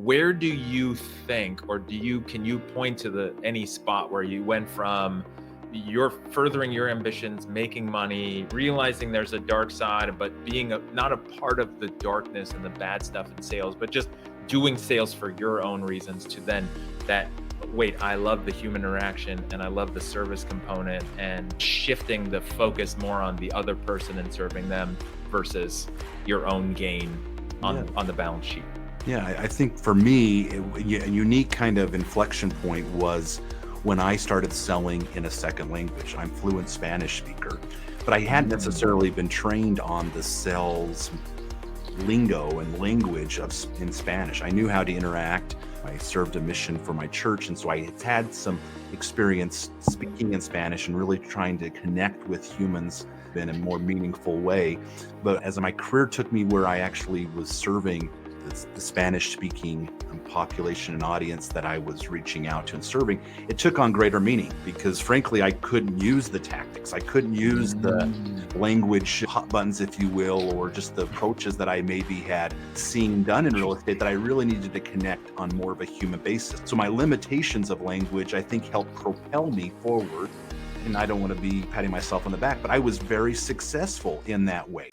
where do you think, or can you point to any spot where you went from you're furthering your ambitions, making money, realizing there's a dark side, but being not a part of the darkness and the bad stuff in sales, but just doing sales for your own reasons, to then that, wait, I love the human interaction and I love the service component, and shifting the focus more on the other person and serving them versus your own gain on the balance sheet? Yeah, I think for me, a unique kind of inflection point was when I started selling in a second language. I'm fluent Spanish speaker, but I hadn't necessarily been trained on the sales lingo and language in Spanish. I knew how to interact. I served a mission for my church, and so I had some experience speaking in Spanish and really trying to connect with humans in a more meaningful way. But as my career took me where I actually was serving the Spanish-speaking population and audience that I was reaching out to and serving, it took on greater meaning, because frankly, I couldn't use the tactics. I couldn't use the language hot buttons, if you will, or just the approaches that I maybe had seen done in real estate, that I really needed to connect on more of a human basis. So my limitations of language, I think, helped propel me forward. And I don't want to be patting myself on the back, but I was very successful in that way.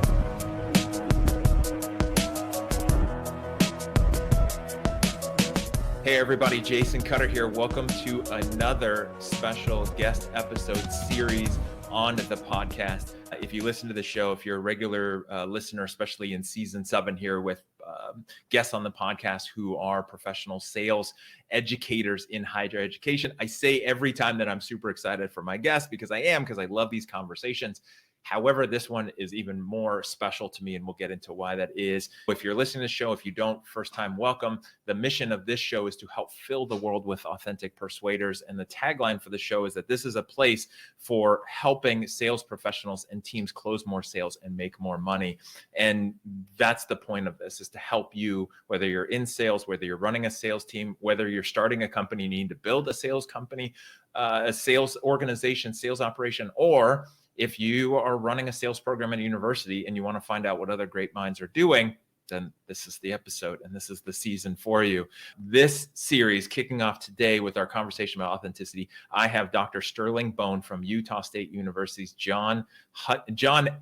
Hey everybody, Jason Cutter here. Welcome to another special guest episode series on the podcast. If you listen to the show, if you're a regular listener, especially in season 7 here with guests on the podcast who are professional sales educators in higher education, I say every time that I'm super excited for my guests, because I love these conversations. However, this one is even more special to me, and we'll get into why that is. If you're listening to the show, if you don't, first time, welcome. The mission of this show is to help fill the world with authentic persuaders. And the tagline for the show is that this is a place for helping sales professionals and teams close more sales and make more money. And that's the point of this, is to help you, whether you're in sales, whether you're running a sales team, whether you're starting a company, you need to build a sales company, a sales organization, sales operation, or if you are running a sales program at a university and you want to find out what other great minds are doing, then this is the episode and this is the season for you. This series kicking off today with our conversation about authenticity. I have Dr. Sterling Bone from Utah State University's John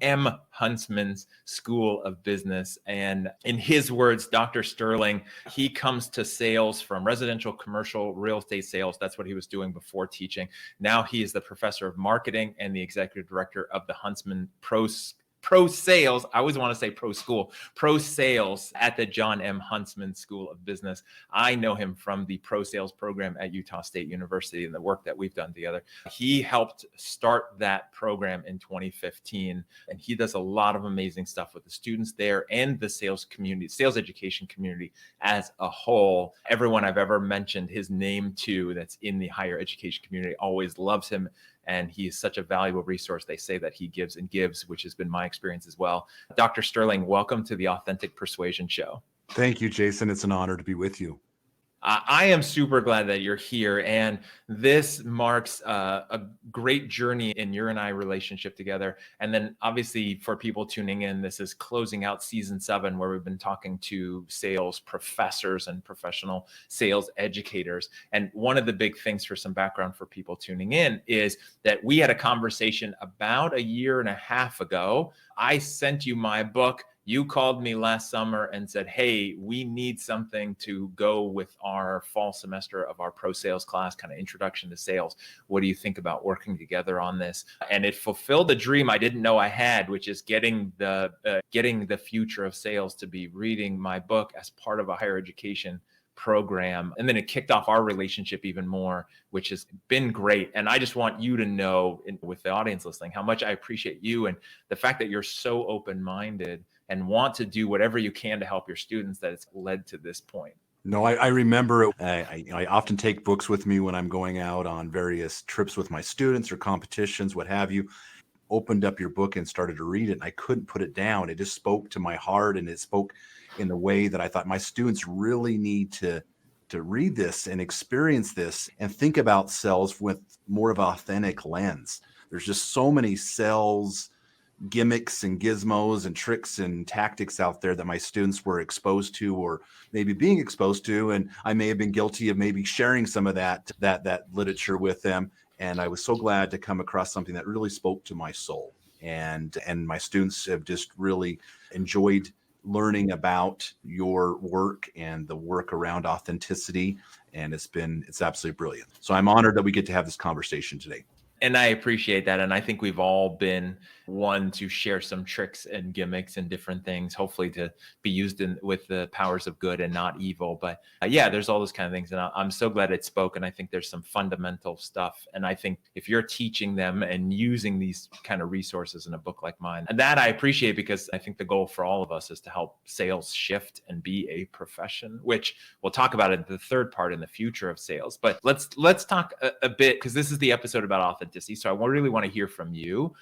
M. Huntsman's School of Business. And in his words, Dr. Sterling, he comes to sales from residential, commercial, real estate sales. That's what he was doing before teaching. Now he is the professor of marketing and the executive director of the Huntsman Pro Sales. I always want to say pro school, pro sales at the John M. Huntsman School of Business. I know him from the pro sales program at Utah State University and the work that we've done together. He helped start that program in 2015, and he does a lot of amazing stuff with the students there and the sales community, sales education community as a whole. Everyone I've ever mentioned his name to that's in the higher education community always loves him. And he is such a valuable resource. They say that he gives and gives, which has been my experience as well. Dr. Sterling, welcome to the Authentic Persuasion Show. Thank you, Jason. It's an honor to be with you. I am super glad that you're here. And this marks a great journey in your and I relationship together. And then obviously for people tuning in, this is closing out season 7, where we've been talking to sales professors and professional sales educators. And one of the big things, for some background for people tuning in, is that we had a conversation about a year and a half ago. I sent you my book. You called me last summer and said, hey, we need something to go with our fall semester of our pro sales class, kind of introduction to sales. What do you think about working together on this? And it fulfilled a dream I didn't know I had, which is getting the future of sales to be reading my book as part of a higher education program. And then it kicked off our relationship even more, which has been great. And I just want you to know, with the audience listening, how much I appreciate you and the fact that you're so open-minded and want to do whatever you can to help your students, that it's led to this point. No, I remember it. I often take books with me when I'm going out on various trips with my students or competitions, what have you. Opened up your book and started to read it, and I couldn't put it down. It just spoke to my heart, and it spoke in the way that I thought my students really need to read this and experience this and think about sales with more of an authentic lens. There's just so many sales gimmicks and gizmos and tricks and tactics out there that my students were exposed to, or maybe being exposed to, and I may have been guilty of maybe sharing some of that literature with them. And I was so glad to come across something that really spoke to my soul. And my students have just really enjoyed learning about your work and the work around authenticity. And it's absolutely brilliant. So I'm honored that we get to have this conversation today. And I appreciate that. And I think we've all been one to share some tricks and gimmicks and different things, hopefully to be used with the powers of good and not evil. But yeah, there's all those kind of things. And I'm so glad it spoke. And I think there's some fundamental stuff. And I think if you're teaching them and using these kind of resources in a book like mine, and that I appreciate, because I think the goal for all of us is to help sales shift and be a profession, which we'll talk about in the third part in the future of sales. But let's talk a bit, because this is the episode about authenticity. So I really want to hear from you.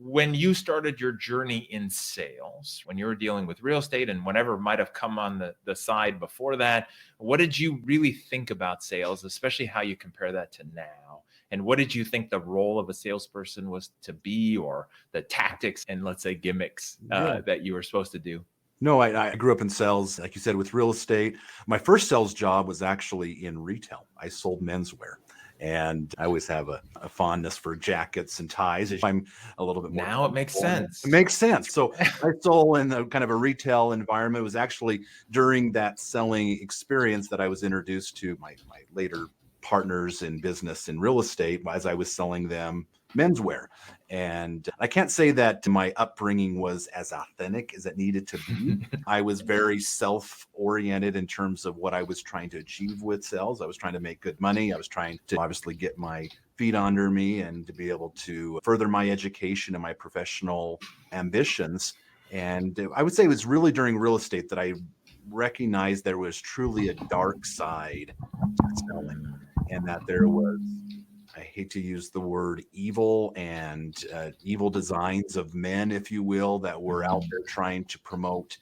When you started your journey in sales, when you were dealing with real estate and whatever might have come on the side before that, what did you really think about sales, especially how you compare that to now? And what did you think the role of a salesperson was to be, or the tactics and, let's say, gimmicks that you were supposed to do? No, I grew up in sales, like you said, with real estate. My first sales job was actually in retail. I sold menswear. And I always have a fondness for jackets and ties. I'm a little bit more. Now it makes sense. It makes sense. So I sold in a kind of a retail environment. It was actually during that selling experience that I was introduced to my later partners in business in real estate, as I was selling them menswear. And I can't say that my upbringing was as authentic as it needed to be. I was very self-oriented in terms of what I was trying to achieve with sales. I was trying to make good money. I was trying to obviously get my feet under me and to be able to further my education and my professional ambitions. And I would say it was really during real estate that I recognized there was truly a dark side to selling, and that there was, I hate to use the word evil, and evil designs of men, if you will, that were out there trying to promote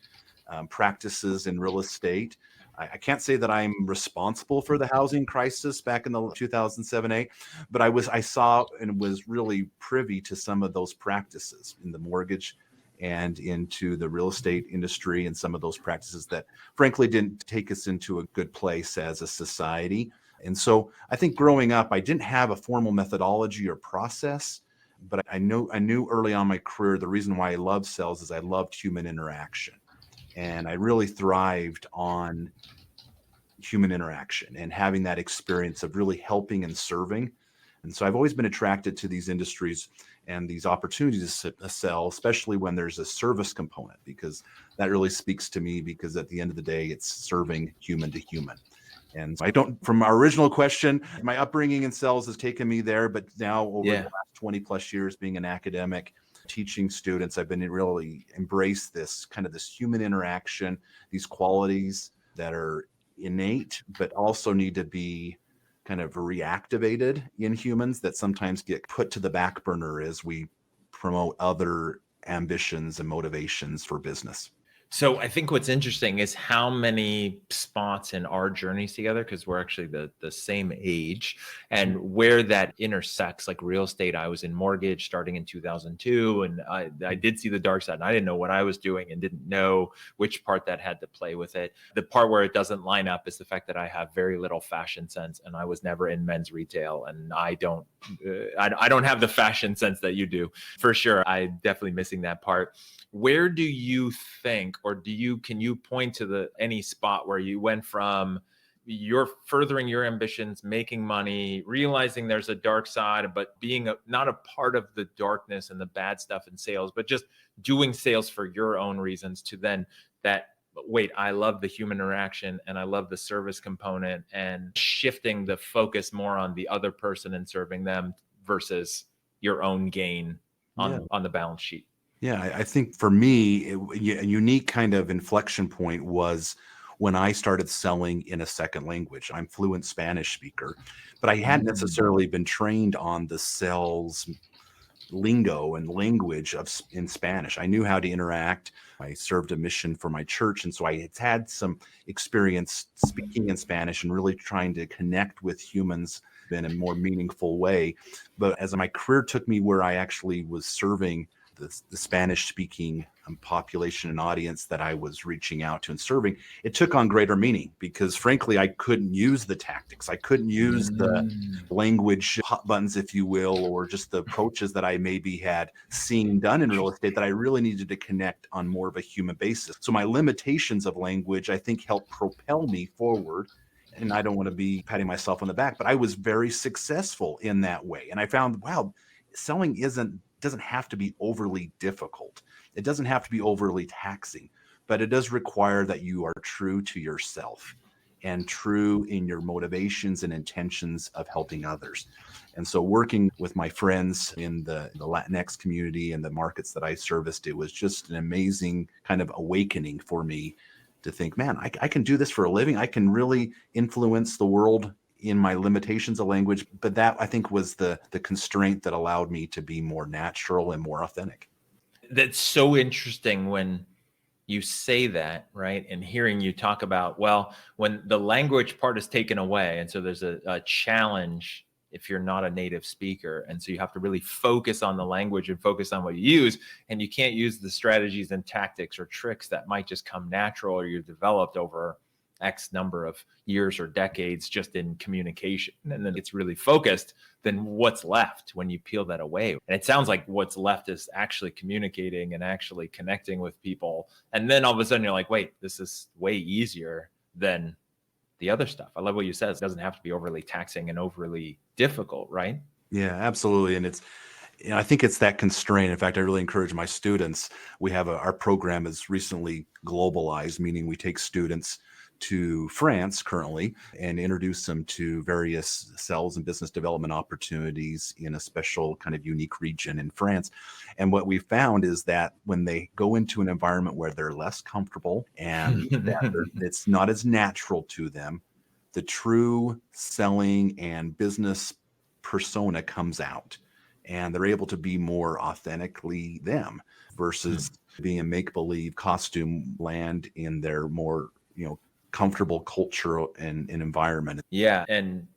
practices in real estate. I can't say that I'm responsible for the housing crisis back in the 2007-8, but I saw and was really privy to some of those practices in the mortgage and into the real estate industry, and some of those practices that frankly didn't take us into a good place as a society. And so I think growing up, I didn't have a formal methodology or process, but I knew early on in my career, the reason why I loved sales is I loved human interaction. And I really thrived on human interaction and having that experience of really helping and serving. And so I've always been attracted to these industries and these opportunities to sell, especially when there's a service component, because that really speaks to me, because at the end of the day, it's serving human to human. And from our original question, my upbringing in sales has taken me there, but now over the last 20 plus years being an academic, teaching students, I've been really embraced this human interaction, these qualities that are innate, but also need to be kind of reactivated in humans that sometimes get put to the back burner as we promote other ambitions and motivations for business. So I think what's interesting is how many spots in our journeys together, because we're actually the same age, and where that intersects. Like real estate, I was in mortgage starting in 2002, and I did see the dark side, and I didn't know what I was doing and didn't know which part that had to play with it. The part where it doesn't line up is the fact that I have very little fashion sense, and I was never in men's retail, and I don't have the fashion sense that you do, for sure. I'm definitely missing that part. Where do you think, or can you point to any spot where you went from you're furthering your ambitions, making money, realizing there's a dark side, but being not a part of the darkness and the bad stuff in sales, but just doing sales for your own reasons, to then wait, I love the human interaction and I love the service component, and shifting the focus more on the other person and serving them versus your own gain on the balance sheet? Yeah, I think for me, a unique kind of inflection point was when I started selling in a second language. I'm fluent Spanish speaker, but I hadn't necessarily been trained on the sales lingo and language in Spanish. I knew how to interact. I served a mission for my church, and so I had some experience speaking in Spanish and really trying to connect with humans in a more meaningful way. But as my career took me where I actually was serving the Spanish speaking population and audience that I was reaching out to and serving, it took on greater meaning because frankly, I couldn't use the tactics. I couldn't use the language hot buttons, if you will, or just the approaches that I maybe had seen done in real estate that I really needed to connect on more of a human basis. So my limitations of language, I think, helped propel me forward. And I don't want to be patting myself on the back, but I was very successful in that way. And I found, wow, selling doesn't have to be overly difficult. It doesn't have to be overly taxing, but it does require that you are true to yourself and true in your motivations and intentions of helping others. And so working with my friends in the Latinx community and the markets that I serviced, it was just an amazing kind of awakening for me to think, man, I can do this for a living. I can really influence the world in my limitations of language. But that, I think, was the constraint that allowed me to be more natural and more authentic. That's so interesting when you say that, right? And hearing you talk about, well, when the language part is taken away, and so there's a challenge if you're not a native speaker. And so you have to really focus on the language and focus on what you use. And you can't use the strategies and tactics or tricks that might just come natural or you've developed over X number of years or decades just in communication. And then it's really focused. Then what's left when you peel that away? And it sounds like what's left is actually communicating and actually connecting with people. And then all of a sudden you're like, wait, this is way easier than the other stuff. I love what you said. It doesn't have to be overly taxing and overly difficult, right? Yeah, absolutely. And it's, I think it's that constraint. In fact, I really encourage my students. We have our program is recently globalized, meaning we take students to France currently and introduce them to various sales and business development opportunities in a special kind of unique region in France. And what we found is that when they go into an environment where they're less comfortable and that it's not as natural to them, the true selling and business persona comes out and they're able to be more authentically them versus being a make-believe costume land in their more, comfortable culture and environment. Yeah. And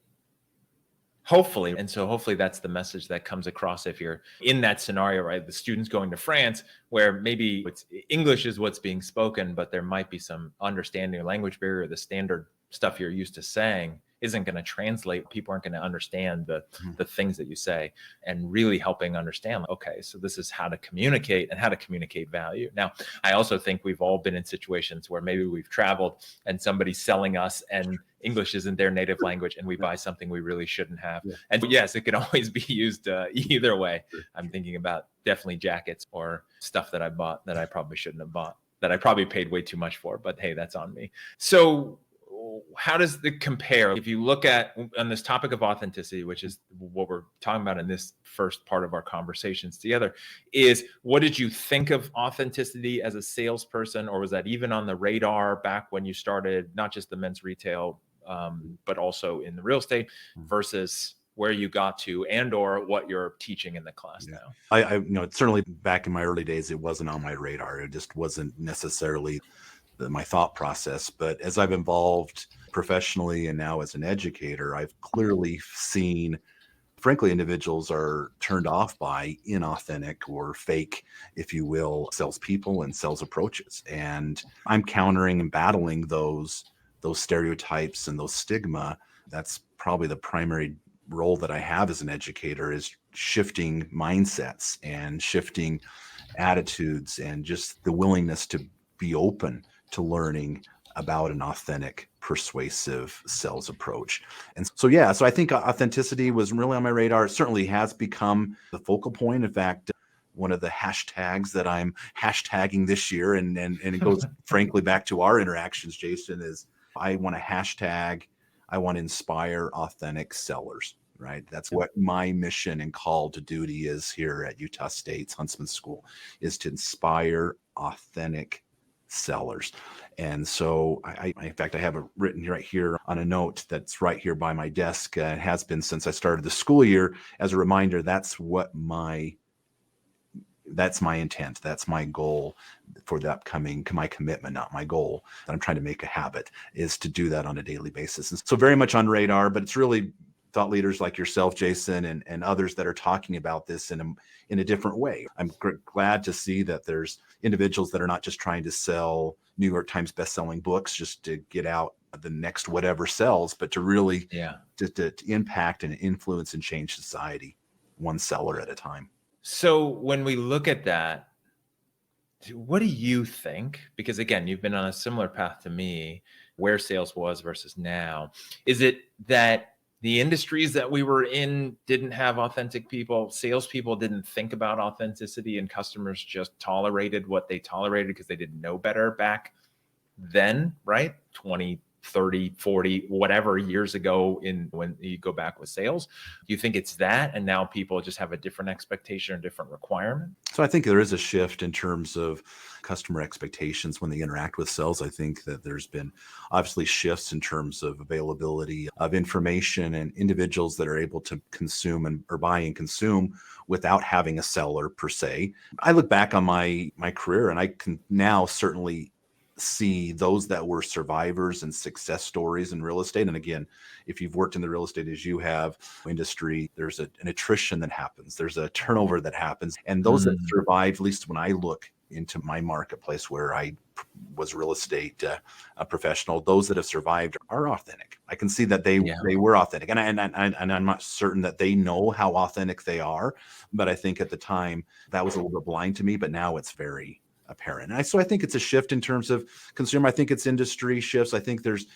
hopefully that's the message that comes across if you're in that scenario, right? The students going to France where maybe English is what's being spoken, but there might be some understanding or language barrier, the standard stuff you're used to saying isn't going to translate. People aren't going to understand the things that you say, and really helping understand, okay, so this is how to communicate and how to communicate value. Now, I also think we've all been in situations where maybe we've traveled and somebody's selling us and English isn't their native language and we buy something we really shouldn't have. Yeah. And yes, it can always be used either way. I'm thinking about definitely jackets or stuff that I bought that I probably shouldn't have bought, that I probably paid way too much for, but hey, that's on me. So how does it compare? If you look at on this topic of authenticity, which is what we're talking about in this first part of our conversations together, is what did you think of authenticity as a salesperson, or was that even on the radar back when you started, not just the men's retail, but also in the real estate, versus where you got to and or what you're teaching in the class now? I certainly back in my early days, it wasn't on my radar. It just wasn't necessarily my thought process. But as I've evolved professionally and now as an educator, I've clearly seen, frankly, individuals are turned off by inauthentic or fake, if you will, salespeople and sales approaches. And I'm countering and battling those stereotypes and those stigma. That's probably the primary role that I have as an educator, is shifting mindsets and shifting attitudes and just the willingness to be open to learning about an authentic, persuasive sales approach. And so I think authenticity was really on my radar. It certainly has become the focal point. In fact, one of the hashtags that I'm hashtagging this year, and it goes frankly back to our interactions, Jason, is I want to inspire authentic sellers, right? That's what my mission and call to duty is here at Utah State's Huntsman School, is to inspire authentic sellers. And so in fact, I have it written right here on a note that's right here by my desk. It has been since I started the school year. As a reminder, that's what my That's my intent. That's my goal for the upcoming, my commitment, not my goal, that I'm trying to make a habit, is to do that on a daily basis. And so very much on radar, but it's really thought leaders like yourself, Jason, and others that are talking about this in a different way. I'm glad to see that there's individuals that are not just trying to sell New York Times bestselling books just to get out the next whatever sells, but to really to impact and influence and change society one seller at a time. So when we look at that, what do you think? Because again, you've been on a similar path to me, where sales was versus now. Is it that the industries that we were in didn't have authentic people, salespeople didn't think about authenticity, and customers just tolerated what they tolerated because they didn't know better back then, right? 20, 30, 40, whatever years ago, when you go back with sales. You think it's that, and now people just have a different expectation or different requirement? So I think there is a shift in terms of customer expectations when they interact with sales. I think that there's been obviously shifts in terms of availability of information and individuals that are able to consume or buy and consume without having a seller per se. I look back on my career, and I can now certainly see those that were survivors and success stories in real estate. And again, if you've worked in the real estate as you have industry, there's an attrition that happens. There's a turnover that happens. And those that survived, at least when I look into my marketplace where I was real estate a professional, those that have survived are authentic. I can see that they were authentic. And I'm not certain that they know how authentic they are, but I think at the time that was a little bit blind to me, but now it's very apparent. And so I think it's a shift in terms of consumer. I think it's industry shifts. I think there's,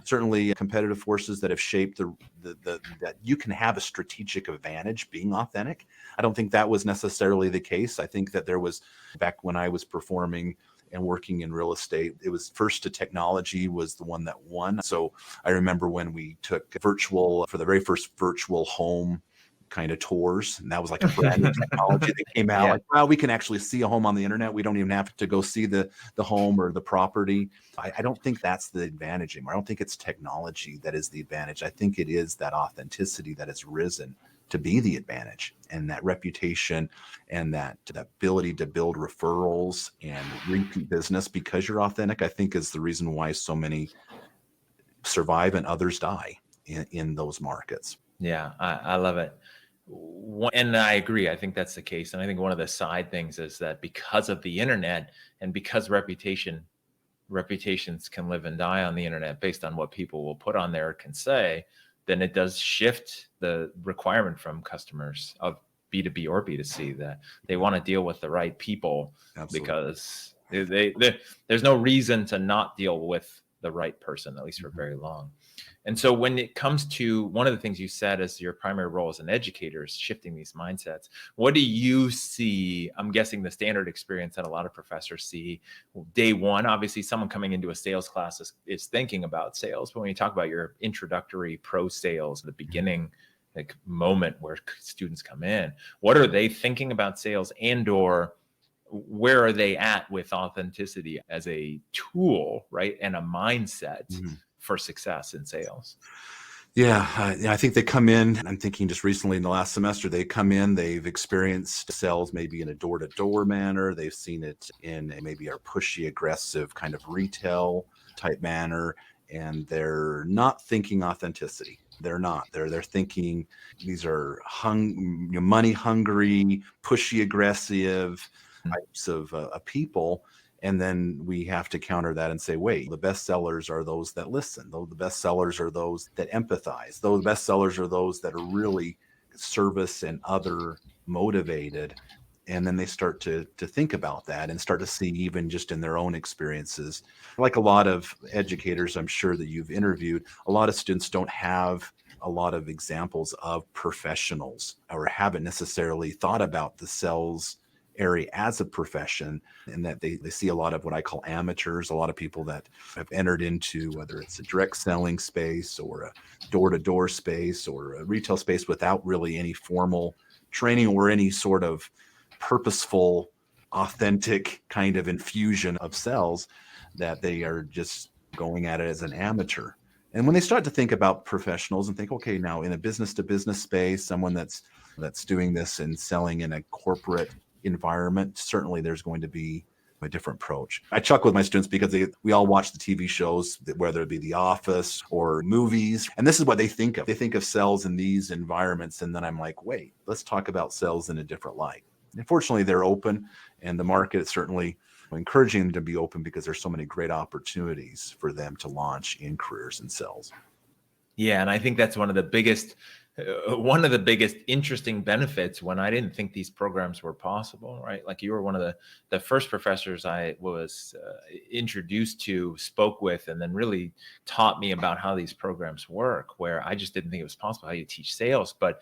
certainly competitive forces that have shaped that you can have a strategic advantage being authentic. I don't think that was necessarily the case. I think that there was, back when I was performing and working in real estate, it was first to technology was the one that won. So I remember when we took virtual, for the very first virtual home kind of tours, and that was like a brand new technology that came out. Like, wow, we can actually see a home on the internet. We don't even have to go see the home or the property. I don't think that's the advantage anymore. I don't think it's technology that is the advantage. I think it is that authenticity that has risen to be the advantage, and that reputation and that ability to build referrals and repeat business because you're authentic, I think is the reason why so many survive and others die in those markets. Yeah, I love it. And I agree. I think that's the case. And I think one of the side things is that because of the internet and because reputations can live and die on the internet based on what people will put on there or can say, then it does shift the requirement from customers of B2B or B2C that they want to deal with the right people. Absolutely. Because there's no reason to not deal with the right person, at least for very long. And so when it comes to one of the things you said as your primary role as an educator is shifting these mindsets, what do you see? I'm guessing the standard experience that a lot of professors see day one, obviously someone coming into a sales class is thinking about sales. But when you talk about your introductory pro sales, the beginning moment where students come in, what are they thinking about sales, and or where are they at with authenticity as a tool, right? And a mindset for success in sales? Yeah, I think they come in, I'm thinking just recently in the last semester, they come in, they've experienced sales maybe in a door-to-door manner. They've seen it in maybe a pushy, aggressive kind of retail type manner, and they're not thinking authenticity. They're not. They're thinking these are money hungry, pushy, aggressive types of people. And then we have to counter that and say, wait, the best sellers are those that listen. The best sellers are those that empathize. The best sellers are those that are really service and other motivated. And then they start to think about that and start to see, even just in their own experiences. Like a lot of educators, I'm sure that you've interviewed, a lot of students don't have a lot of examples of professionals or haven't necessarily thought about the sales area as a profession, and that they see a lot of what I call amateurs, a lot of people that have entered into, whether it's a direct selling space or a door-to-door space or a retail space, without really any formal training or any sort of purposeful, authentic kind of infusion of sales, that they are just going at it as an amateur. And when they start to think about professionals and think, okay, now in a business to business space, someone that's doing this and selling in a corporate environment, certainly there's going to be a different approach. I chuckle with my students because we all watch the TV shows, whether it be The Office or movies, and this is what they think of. They think of sales in these environments, and then I'm like, wait, let's talk about sales in a different light. Unfortunately, they're open, and the market is certainly encouraging them to be open because there's so many great opportunities for them to launch in careers in sales. Yeah, and I think that's one of the biggest interesting benefits when I didn't think these programs were possible, right? Like you were one of the first professors I was introduced to, spoke with, and then really taught me about how these programs work, where I just didn't think it was possible how you teach sales. But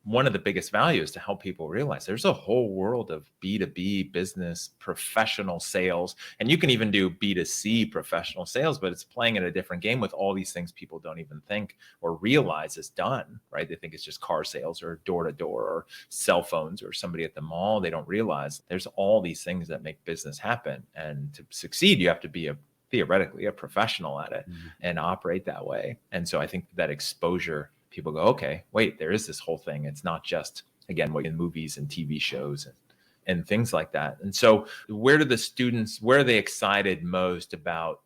one of the biggest values to help people realize there's a whole world of B2B business professional sales, and you can even do B2C professional sales, but it's playing in a different game with all these things people don't even think or realize is done, right? They think it's just car sales or door to door or cell phones or somebody at the mall. They don't realize there's all these things that make business happen. And to succeed, you have to be theoretically a professional at it and operate that way. And so I think that exposure, people go, okay, wait, there is this whole thing. It's not just, again, what in movies and TV shows and things like that. And so where are they excited most about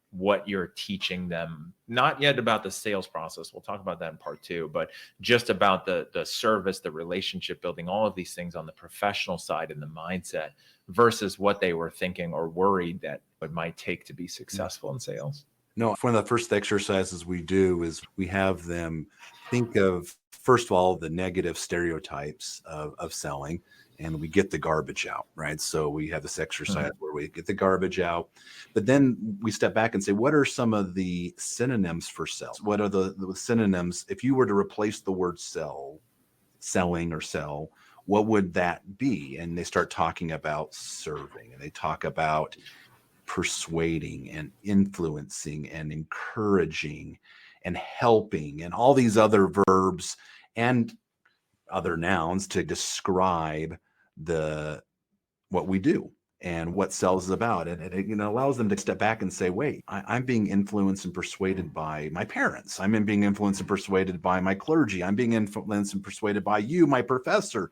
what you're teaching them? Not yet about the sales process. We'll talk about that in part 2, but just about the service, the relationship building, all of these things on the professional side and the mindset versus what they were thinking or worried that it might take to be successful in sales. No, one of the first exercises we do is we have them think of, first of all, the negative stereotypes of selling, and we get the garbage out, right? So we have this exercise where we get the garbage out, but then we step back and say, what are some of the synonyms for sales? What are the synonyms? If you were to replace the word selling or sell, what would that be? And they start talking about serving, and they talk about persuading and influencing and encouraging and helping and all these other verbs and other nouns to describe what we do and what sales is about. And it allows them to step back and say, wait, I'm being influenced and persuaded by my parents. I'm being influenced and persuaded by my clergy. I'm being influenced and persuaded by you, my professor,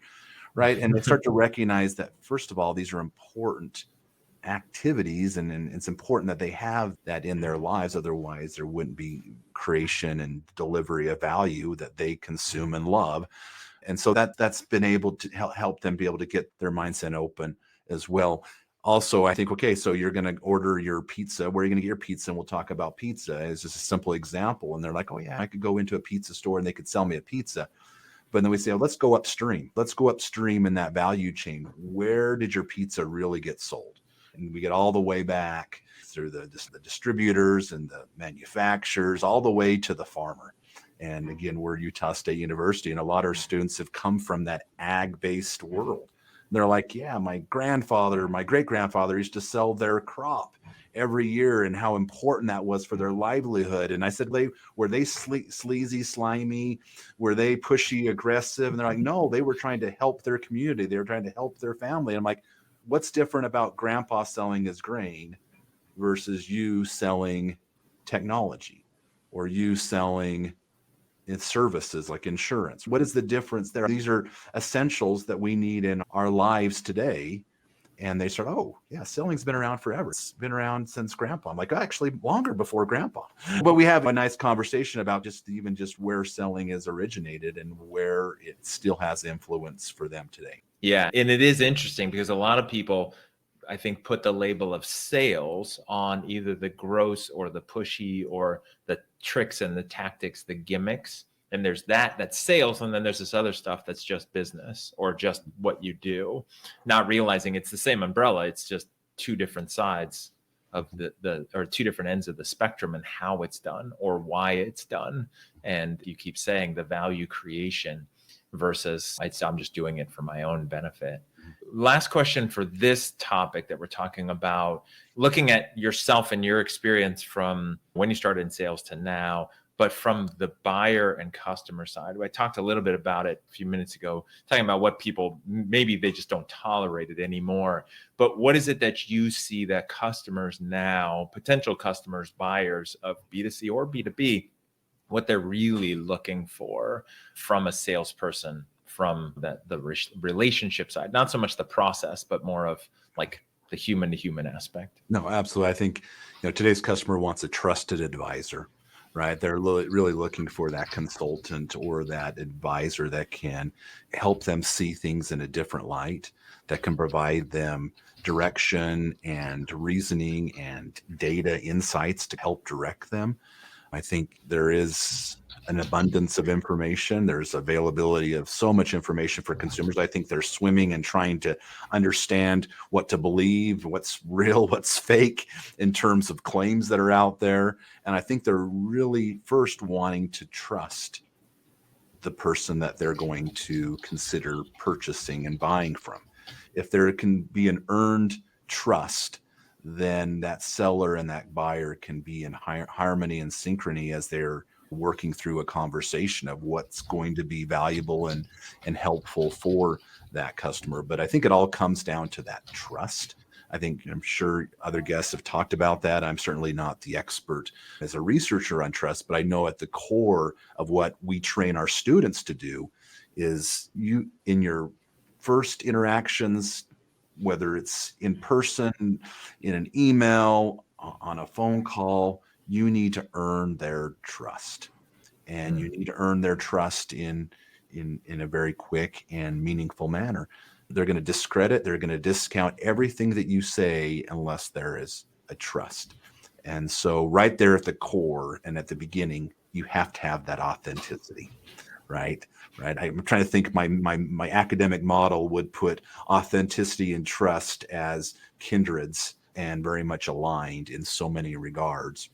right? And they start to recognize that, first of all, these are important activities, and it's important that they have that in their lives. Otherwise, there wouldn't be creation and delivery of value that they consume and love. And so that's been able to help them be able to get their mindset open as well. Also, I think, okay, so you're going to order your pizza. Where are you going to get your pizza? And we'll talk about pizza as just a simple example. And they're like, oh yeah, I could go into a pizza store and they could sell me a pizza. But then we say, oh, let's go upstream. Let's go upstream in that value chain. Where did your pizza really get sold? And we get all the way back through the distributors and the manufacturers, all the way to the farmer. And again, we're Utah State University, and a lot of our students have come from that ag-based world. And they're like, yeah, my great-grandfather used to sell their crop every year and how important that was for their livelihood. And I said, were they sleazy, slimy? Were they pushy, aggressive? And they're like, no, they were trying to help their community. They were trying to help their family. And I'm like, what's different about grandpa selling his grain versus you selling technology or you selling services like insurance? What is the difference there? These are essentials that we need in our lives today. And they start, oh yeah, selling's been around forever. It's been around since grandpa. I'm like, actually longer before grandpa. But we have a nice conversation about just where selling is originated and where it still has influence for them today. Yeah. And it is interesting because a lot of people, I think, put the label of sales on either the gross or the pushy or the tricks and the tactics, the gimmicks. And there's that's sales. And then there's this other stuff that's just business or just what you do, not realizing it's the same umbrella. It's just two different sides of or two different ends of the spectrum and how it's done or why it's done. And you keep saying the value creation versus I'm just doing it for my own benefit. Last question for this topic that we're talking about, looking at yourself and your experience from when you started in sales to now, but from the buyer and customer side. I talked a little bit about it a few minutes ago, talking about what people, maybe they just don't tolerate it anymore. But what is it that you see that customers now, potential customers, buyers of B2C or B2B, what they're really looking for from a salesperson from the relationship side, not so much the process, but more of like the human to human aspect. No, absolutely. I think, today's customer wants a trusted advisor, right? They're really looking for that consultant or that advisor that can help them see things in a different light, that can provide them direction and reasoning and data insights to help direct them. I think there is an abundance of information. There's availability of so much information for consumers. I think they're swimming and trying to understand what to believe, what's real, what's fake in terms of claims that are out there. And I think they're really first wanting to trust the person that they're going to consider purchasing and buying from. If there can be an earned trust, then that seller and that buyer can be in harmony and synchrony as they're working through a conversation of what's going to be valuable and helpful for that customer. But I think it all comes down to that trust. I'm sure other guests have talked about that. I'm certainly not the expert as a researcher on trust, but I know at the core of what we train our students to do is you, in your first interactions, whether it's in person, in an email, on a phone call, you need to earn their trust. And you need to earn their trust in a very quick and meaningful manner. They're going to discredit, they're going to discount everything that you say unless there is a trust. And so right there at the core and at the beginning, you have to have that authenticity, right? Right. I'm trying to think my academic model would put authenticity and trust as kindreds and very much aligned in so many regards.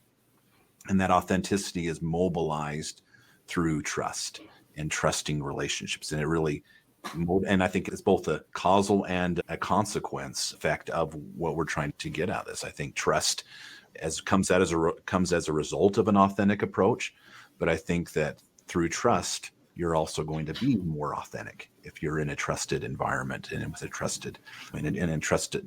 And that authenticity is mobilized through trust and trusting relationships. And I think it's both a causal and a consequence effect of what we're trying to get out of this. I think trust comes as a result of an authentic approach, but I think that through trust, you're also going to be more authentic if you're in a trusted environment and with a trusted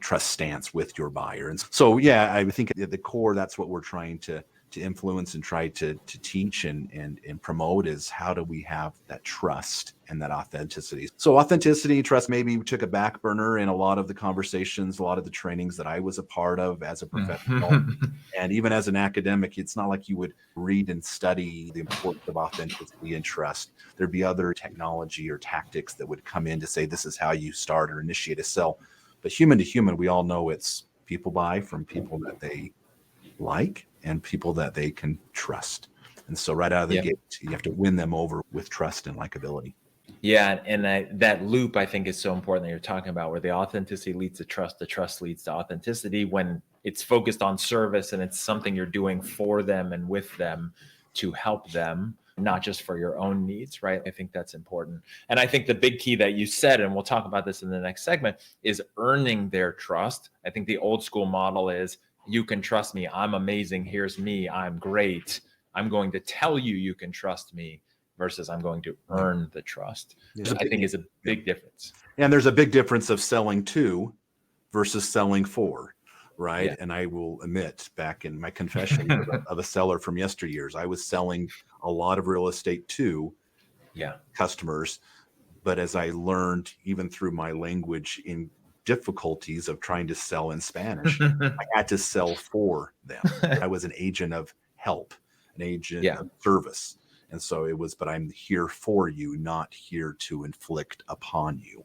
trust stance with your buyer. And so, yeah, I think at the core, that's what we're trying to influence and try to teach and promote is how do we have that trust and that authenticity. So authenticity, trust maybe took a back burner in a lot of the conversations, a lot of the trainings that I was a part of as a professional. And even as an academic, it's not like you would read and study the importance of authenticity and trust. There'd be other technology or tactics that would come in to say, this is how you start or initiate a sell. But human to human, we all know it's people buy from people that they like and people that they can trust. And so right out of the gate, you have to win them over with trust and likability. Yeah. And that loop, I think, is so important that you're talking about, where the authenticity leads to trust, the trust leads to authenticity when it's focused on service and it's something you're doing for them and with them to help them, not just for your own needs, right? I think that's important. And I think the big key that you said, and we'll talk about this in the next segment, is earning their trust. I think the old school model is, you can trust me. I'm amazing. Here's me. I'm great. I'm going to tell you you can trust me, versus I'm going to earn the trust. Yeah. I think is a big difference. And there's a big difference of selling to versus selling for, right? Yeah. And I will admit, back in my confession of a seller from yesteryears, I was selling a lot of real estate to customers. But as I learned, even through my language in difficulties of trying to sell in Spanish, I had to sell for them. I was an agent of help, an agent of service. And so it was, but I'm here for you, not here to inflict upon you.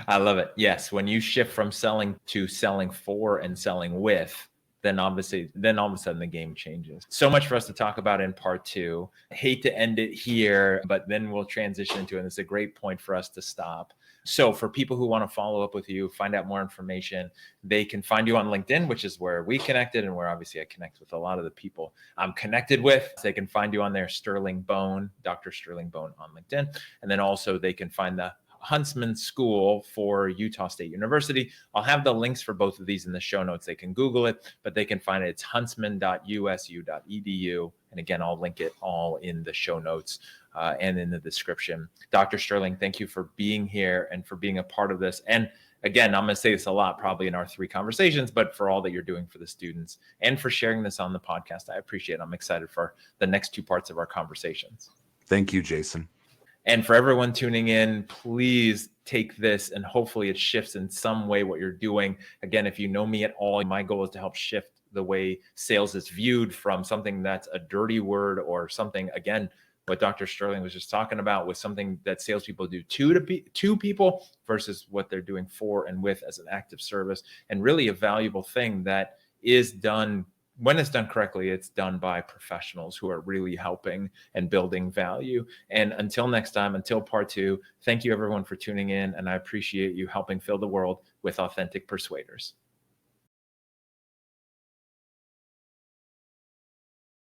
I love it. Yes. When you shift from selling to selling for and selling with, then all of a sudden the game changes. So much for us to talk about in part 2. I hate to end it here, but then we'll transition into it. And it's a great point for us to stop. So for people who want to follow up with you, find out more information, they can find you on LinkedIn, which is where we connected and where obviously I connect with a lot of the people I'm connected with. So they can find you on there, Sterling Bone, Dr. Sterling Bone on LinkedIn. And then also they can find the Huntsman School for Utah State University. I'll have the links for both of these in the show notes. They can Google it, but they can find it. It's huntsman.usu.edu. And again, I'll link it all in the show notes and in the description. Dr. Sterling, thank you for being here and for being a part of this. And again, I'm going to say this a lot, probably in our 3 conversations, but for all that you're doing for the students and for sharing this on the podcast, I appreciate it. I'm excited for the next 2 parts of our conversations. Thank you, Jason. And for everyone tuning in, please take this and hopefully it shifts in some way what you're doing. Again, if you know me at all, my goal is to help shift the way sales is viewed from something that's a dirty word or something, again, what Dr. Sterling was just talking about, with something that salespeople do to people versus what they're doing for and with as an active service, and really a valuable thing that is done. When it's done correctly, it's done by professionals who are really helping and building value. And until next time, until part 2, thank you everyone for tuning in. And I appreciate you helping fill the world with authentic persuaders.